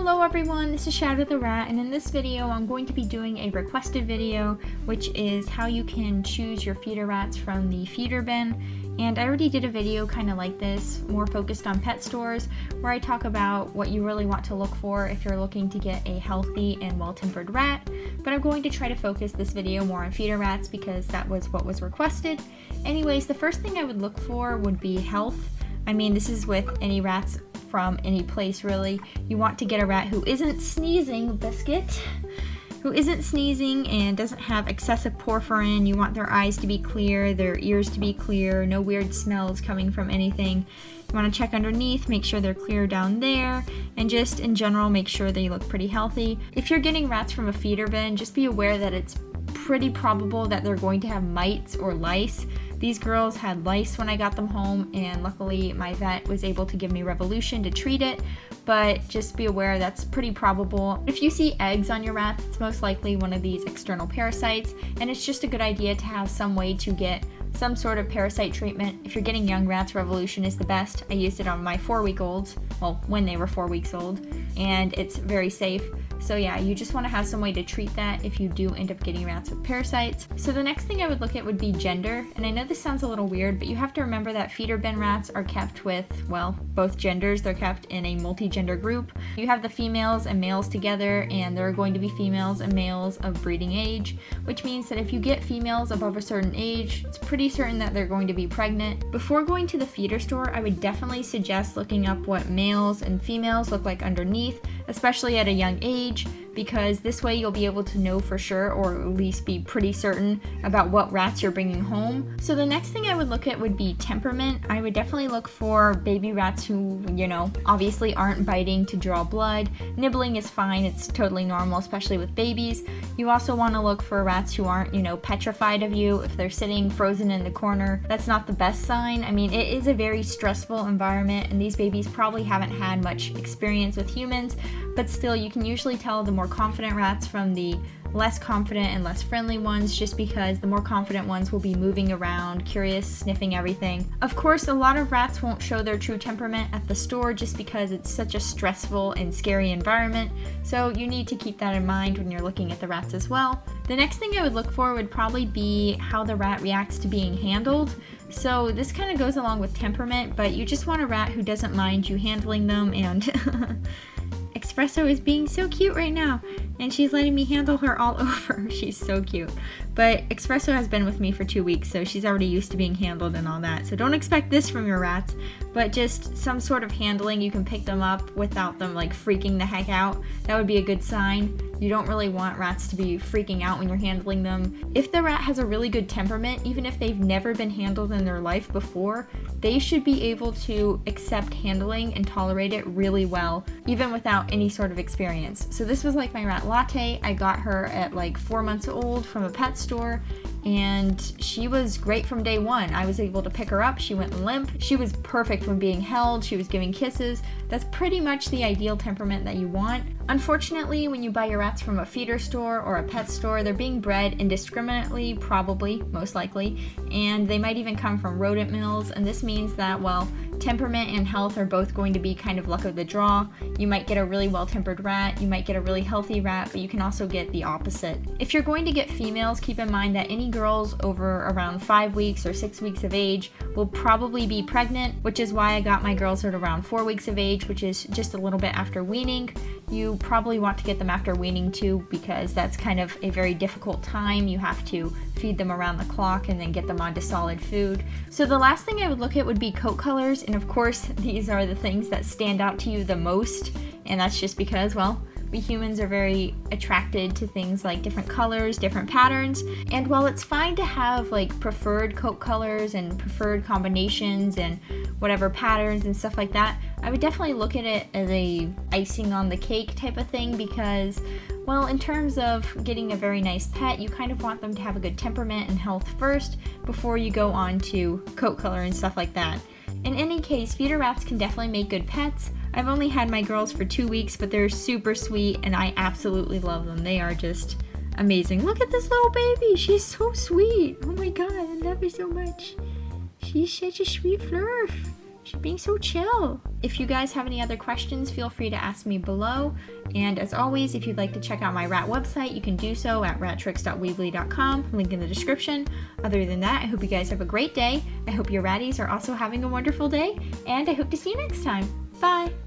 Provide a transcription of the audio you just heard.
Hello everyone, this is Shadow the Rat, and in this video I'm going to be doing a requested video, which is how you can choose your feeder rats from the feeder bin. And I already did a video kind of like this, more focused on pet stores, where I talk about what you really want to look for if you're looking to get a healthy and well-tempered rat. But I'm going to try to focus this video more on feeder rats because that was what was requested. Anyways, the first thing I would look for would be health. I mean, this is with any rats from any place really. You want to get a rat who isn't sneezing, Biscuit, who isn't sneezing and doesn't have excessive porphyrin. You want their eyes to be clear, their ears to be clear, no weird smells coming from anything. You want to check underneath, make sure they're clear down there, and just in general make sure they look pretty healthy. If you're getting rats from a feeder bin, just be aware that it's pretty probable that they're going to have mites or lice. These girls had lice when I got them home, and luckily my vet was able to give me Revolution to treat it, but just be aware that's pretty probable. If you see eggs on your rats, it's most likely one of these external parasites, and it's just a good idea to have some way to get some sort of parasite treatment. If you're getting young rats, Revolution is the best. I used it on my 4-week-olds, well, when they were 4 weeks old, and it's very safe. So yeah, you just want to have some way to treat that if you do end up getting rats with parasites. So the next thing I would look at would be gender, and I know this sounds a little weird, but you have to remember that feeder bin rats are kept with, well, both genders. They're kept in a multi-gender group. You have the females and males together, and there are going to be females and males of breeding age, which means that if you get females above a certain age, it's pretty certain that they're going to be pregnant. Before going to the feeder store, I would definitely suggest looking up what males and females look like underneath, especially at a young age, because this way you'll be able to know for sure, or at least be pretty certain about what rats you're bringing home. So the next thing I would look at would be temperament. I would definitely look for baby rats who, you know, obviously aren't biting to draw blood. Nibbling is fine, it's totally normal, especially with babies. You also want to look for rats who aren't, you know, petrified of you. If they're sitting frozen in the corner, that's not the best sign. I mean, it is a very stressful environment, and these babies probably haven't had much experience with humans, but still, you can usually tell the more confident rats from the less confident and less friendly ones, just because the more confident ones will be moving around, curious, sniffing everything. Of course, a lot of rats won't show their true temperament at the store just because it's such a stressful and scary environment, so you need to keep that in mind when you're looking at the rats as well. The next thing I would look for would probably be how the rat reacts to being handled. So this kind of goes along with temperament, but you just want a rat who doesn't mind you handling them, and Espresso is being so cute right now, and she's letting me handle her all over. She's so cute. But Espresso has been with me for 2 weeks, so she's already used to being handled and all that. So don't expect this from your rats, but just some sort of handling. You can pick them up without them like freaking the heck out. That would be a good sign. You don't really want rats to be freaking out when you're handling them. If the rat has a really good temperament, even if they've never been handled in their life before, they should be able to accept handling and tolerate it really well, even without any sort of experience. So this was like my rat Latte. I got her at like 4 months old from a pet store, and she was great from day one. I was able to pick her up. She went limp. She was perfect when being held. She was giving kisses. That's pretty much the ideal temperament that you want. Unfortunately, when you buy your rats from a feeder store or a pet store, they're being bred indiscriminately, probably, most likely, and they might even come from rodent mills, and this means that, well, temperament and health are both going to be kind of luck of the draw. You might get a really well-tempered rat, you might get a really healthy rat, but you can also get the opposite. If you're going to get females, keep in mind that any girls over around 5 weeks or 6 weeks of age will probably be pregnant, which is why I got my girls at around 4 weeks of age, which is just a little bit after weaning. You probably want to get them after weaning too, because that's kind of a very difficult time. You have to feed them around the clock and then get them onto solid food. So the last thing I would look at would be coat colors, and of course these are the things that stand out to you the most, and that's just because, well, we humans are very attracted to things like different colors, different patterns, and while it's fine to have like preferred coat colors and preferred combinations and whatever patterns and stuff like that, I would definitely look at it as a icing on the cake type of thing, because, well, in terms of getting a very nice pet, you kind of want them to have a good temperament and health first before you go on to coat color and stuff like that. In any case, feeder rats can definitely make good pets. I've only had my girls for 2 weeks, but they're super sweet and I absolutely love them. They are just amazing. Look at this little baby. She's so sweet. Oh my god, I love her so much. She's such a sweet fluff. She's being so chill. If you guys have any other questions, feel free to ask me below. And as always, if you'd like to check out my rat website, you can do so at rattricks.weebly.com, link in the description. Other than that, I hope you guys have a great day. I hope your ratties are also having a wonderful day, and I hope to see you next time. Bye!